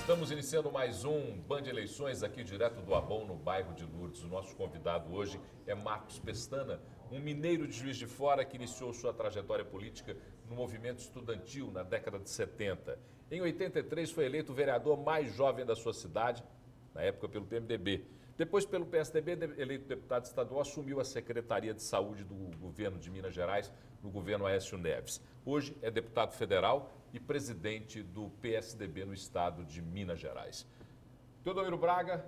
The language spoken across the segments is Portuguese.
Estamos iniciando mais um Band Eleições aqui direto do Abon, no bairro de Lourdes. O nosso convidado hoje é Marcos Pestana, um mineiro de Juiz de Fora que iniciou sua trajetória política no movimento estudantil na década de 70. Em 83 foi eleito o vereador mais jovem da sua cidade, na época pelo PMDB. Depois, pelo PSDB, eleito deputado estadual, assumiu a Secretaria de Saúde do governo de Minas Gerais, no governo Aécio Neves. Hoje é deputado federal e presidente do PSDB no estado de Minas Gerais. Teodomiro Braga,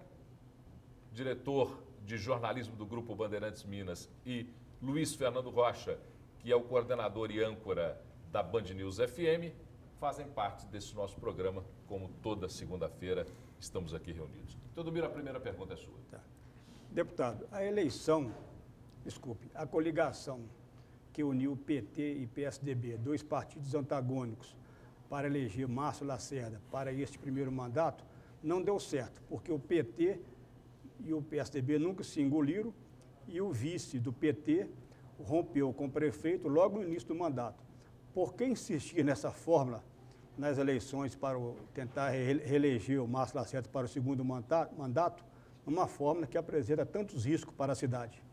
diretor de jornalismo do Grupo Bandeirantes Minas, e Luiz Fernando Rocha, que é o coordenador e âncora da Band News FM, fazem parte desse nosso programa, como toda segunda-feira estamos aqui reunidos. Teodomiro, a primeira pergunta é sua. Tá. Deputado, a coligação que uniu PT e PSDB, dois partidos antagônicos, para eleger Márcio Lacerda para este primeiro mandato, não deu certo, porque o PT e o PSDB nunca se engoliram e o vice do PT rompeu com o prefeito logo no início do mandato. Por que insistir nessa fórmula nas eleições para tentar reeleger o Márcio Lacerda para o segundo mandato, uma fórmula que apresenta tantos riscos para a cidade?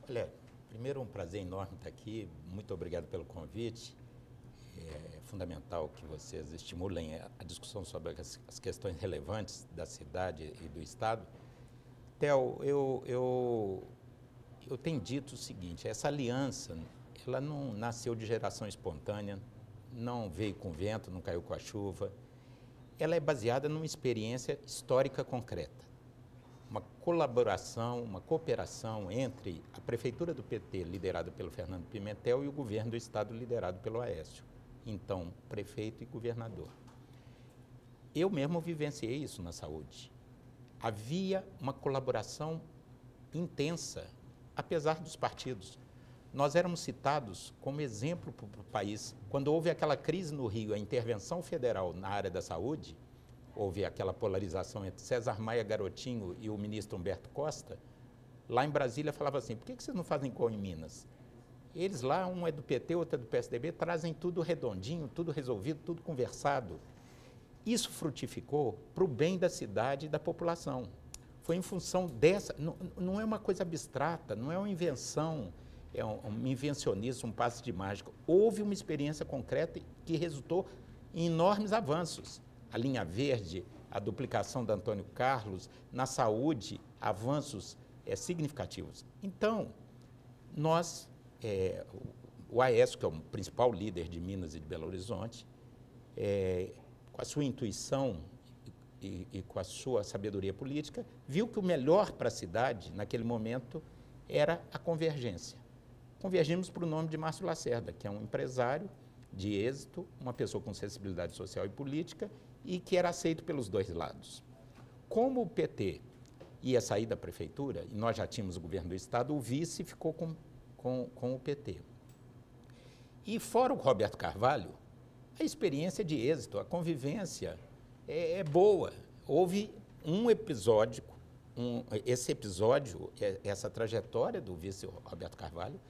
Olha, primeiro um prazer enorme estar aqui, muito obrigado pelo convite. É fundamental que vocês estimulem a discussão sobre as questões relevantes da cidade e do Estado. Theo, eu tenho dito o seguinte, essa aliança, ela não nasceu de geração espontânea, não veio com vento, não caiu com a chuva. Ela é baseada numa experiência histórica concreta. Uma colaboração, uma cooperação entre a prefeitura do PT, liderada pelo Fernando Pimentel, e o governo do Estado, liderado pelo Aécio, então prefeito e governador. Eu mesmo vivenciei isso na saúde. Havia uma colaboração intensa, apesar dos partidos. Nós éramos citados como exemplo para o país. Quando houve aquela crise no Rio, a intervenção federal na área da saúde, houve aquela polarização entre César Maia Garotinho e o ministro Humberto Costa, lá em Brasília falava assim, por que vocês não fazem igual em Minas? Eles lá, um é do PT, outro é do PSDB, trazem tudo redondinho, tudo resolvido, tudo conversado. Isso frutificou para o bem da cidade e da população. Foi em função dessa, não é uma coisa abstrata, não é uma invenção, é um invencionismo, um passe de mágica. Houve uma experiência concreta que resultou em enormes avanços. A linha verde, a duplicação da Antônio Carlos, na saúde, avanços significativos. Então, nós, o Aécio, que é o principal líder de Minas e de Belo Horizonte, com a sua intuição e com a sua sabedoria política, viu que o melhor para a cidade, naquele momento, era a convergência. Convergimos para o nome de Márcio Lacerda, que é um empresário de êxito, uma pessoa com sensibilidade social e política e que era aceito pelos dois lados. Como o PT ia sair da prefeitura, e nós já tínhamos o governo do Estado, o vice ficou com o PT. E fora o Roberto Carvalho, a experiência de êxito, a convivência é boa. Houve um episódio, essa trajetória do vice Roberto Carvalho,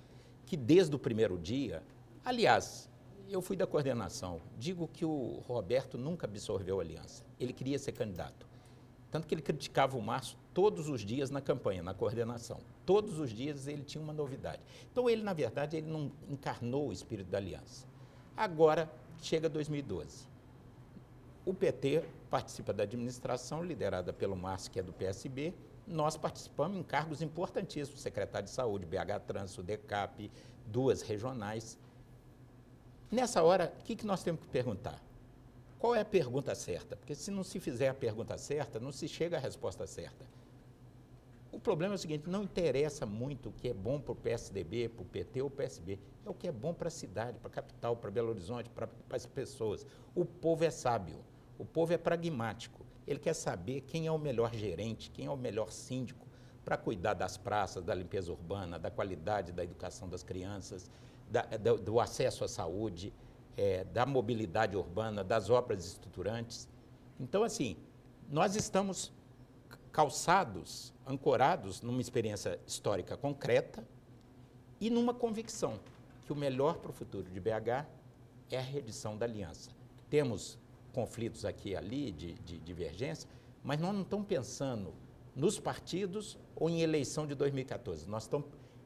que desde o primeiro dia, aliás, eu fui da coordenação, digo que o Roberto nunca absorveu a aliança, ele queria ser candidato, tanto que ele criticava o Márcio todos os dias na campanha, na coordenação, todos os dias ele tinha uma novidade. Então ele, na verdade, ele não encarnou o espírito da aliança. Agora, chega 2012, o PT participa da administração liderada pelo Márcio, que é do PSB, nós participamos em cargos importantíssimos, secretário de Saúde, BH Trânsito, DECAP, 2 regionais. Nessa hora, o que nós temos que perguntar? Qual é a pergunta certa? Porque se não se fizer a pergunta certa, não se chega à resposta certa. O problema é o seguinte, não interessa muito o que é bom para o PSDB, para o PT ou PSB, é o que é bom para a cidade, para a capital, para Belo Horizonte, para as pessoas. O povo é sábio, o povo é pragmático. Ele quer saber quem é o melhor gerente, quem é o melhor síndico para cuidar das praças, da limpeza urbana, da qualidade da educação das crianças, do acesso à saúde, da mobilidade urbana, das obras estruturantes. Então, assim, nós estamos calçados, ancorados numa experiência histórica concreta e numa convicção que o melhor para o futuro de BH é a reedição da aliança. Temos conflitos aqui e ali, de divergência, mas nós não estamos pensando nos partidos ou em eleição de 2014.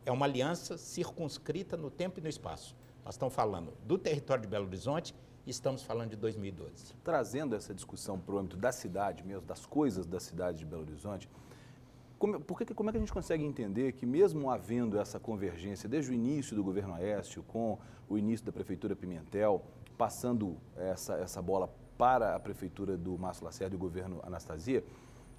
É uma aliança circunscrita no tempo e no espaço. Nós estamos falando do território de Belo Horizonte e estamos falando de 2012. Trazendo essa discussão para o âmbito da cidade mesmo, das coisas da cidade de Belo Horizonte, como é que a gente consegue entender que mesmo havendo essa convergência desde o início do governo Aécio com o início da Prefeitura Pimentel, passando essa bola para a Prefeitura do Márcio Lacerda e o governo Anastasia,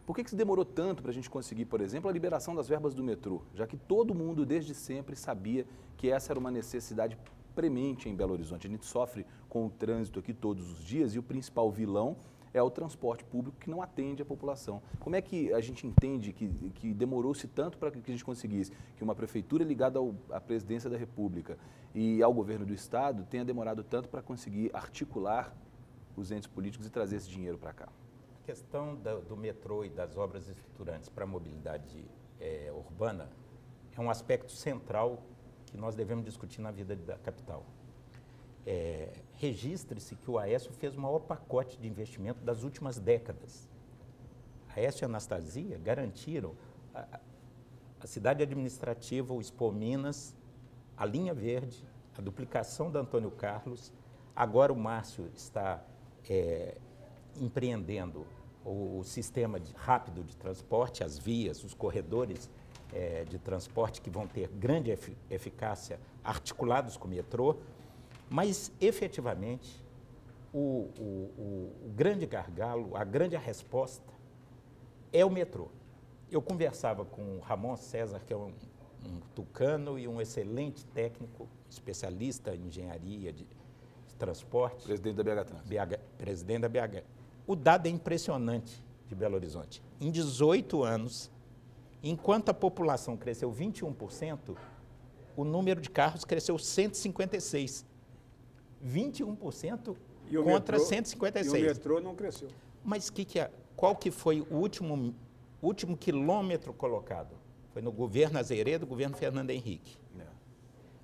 por que se demorou tanto para a gente conseguir, por exemplo, a liberação das verbas do metrô, já que todo mundo desde sempre sabia que essa era uma necessidade premente em Belo Horizonte? A gente sofre com o trânsito aqui todos os dias e o principal vilão é o transporte público que não atende a população. Como é que a gente entende que demorou-se tanto para que a gente conseguisse que uma prefeitura ligada à presidência da República e ao governo do Estado tenha demorado tanto para conseguir articular os entes políticos e trazer esse dinheiro para cá? A questão do metrô e das obras estruturantes para a mobilidade urbana é um aspecto central que nós devemos discutir na vida da capital. Registre-se que o Aécio fez o maior pacote de investimento das últimas décadas. Aécio e Anastasia garantiram a cidade administrativa, o Expo Minas, a linha verde, a duplicação da Antônio Carlos. Agora o Márcio está empreendendo o sistema rápido de transporte, as vias, os corredores de transporte que vão ter grande eficácia articulados com o metrô. Mas, efetivamente, o grande gargalo, a grande resposta é o metrô. Eu conversava com o Ramon César, que é um tucano e um excelente técnico, especialista em engenharia de transporte. Presidente da BH Trans. Presidente da BH. O dado é impressionante de Belo Horizonte. Em 18 anos, enquanto a população cresceu 21%, o número de carros cresceu 156%. 21% contra 156%. E o metrô não cresceu. Mas qual que foi o último quilômetro colocado? Foi no governo Azeredo, governo Fernando Henrique.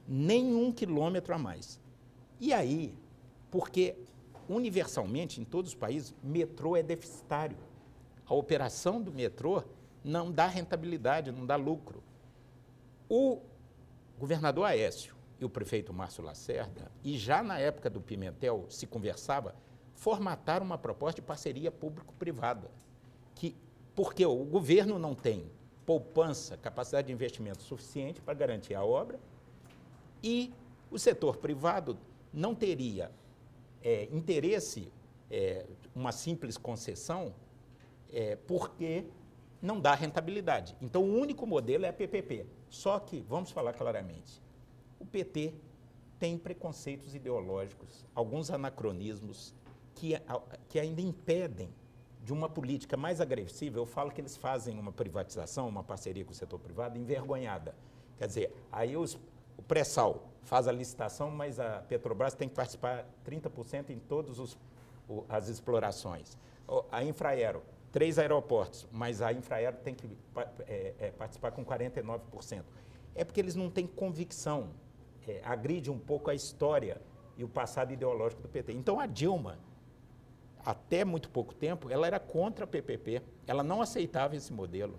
Nenhum quilômetro a mais. E aí, porque universalmente, em todos os países, metrô é deficitário. A operação do metrô não dá rentabilidade, não dá lucro. O governador Aécio e o prefeito Márcio Lacerda, e já na época do Pimentel se conversava, formataram uma proposta de parceria público-privada, porque o governo não tem poupança, capacidade de investimento suficiente para garantir a obra, e o setor privado não teria interesse, uma simples concessão, porque não dá rentabilidade. Então, o único modelo é a PPP. Só que, vamos falar claramente, o PT tem preconceitos ideológicos, alguns anacronismos que ainda impedem de uma política mais agressiva. Eu falo que eles fazem uma privatização, uma parceria com o setor privado envergonhada. Quer dizer, aí o pré-sal faz a licitação, mas a Petrobras tem que participar 30% em todas as explorações. A Infraero, 3 aeroportos, mas a Infraero tem que participar com 49%. É porque eles não têm convicção. Agride um pouco a história e o passado ideológico do PT. Então, a Dilma, até muito pouco tempo, ela era contra a PPP, ela não aceitava esse modelo.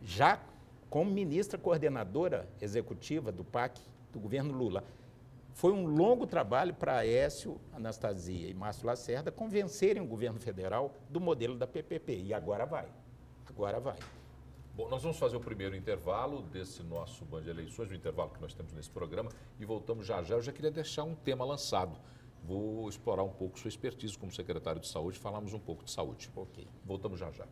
Já como ministra coordenadora executiva do PAC, do governo Lula, foi um longo trabalho para Aécio, Anastasia e Márcio Lacerda convencerem o governo federal do modelo da PPP. E agora vai. Agora vai. Bom, nós vamos fazer o primeiro intervalo desse nosso Band de Eleições, o intervalo que nós temos nesse programa, e voltamos já já. Eu já queria deixar um tema lançado. Vou explorar um pouco sua expertise como secretário de saúde, falarmos um pouco de saúde. Ok. Voltamos já já.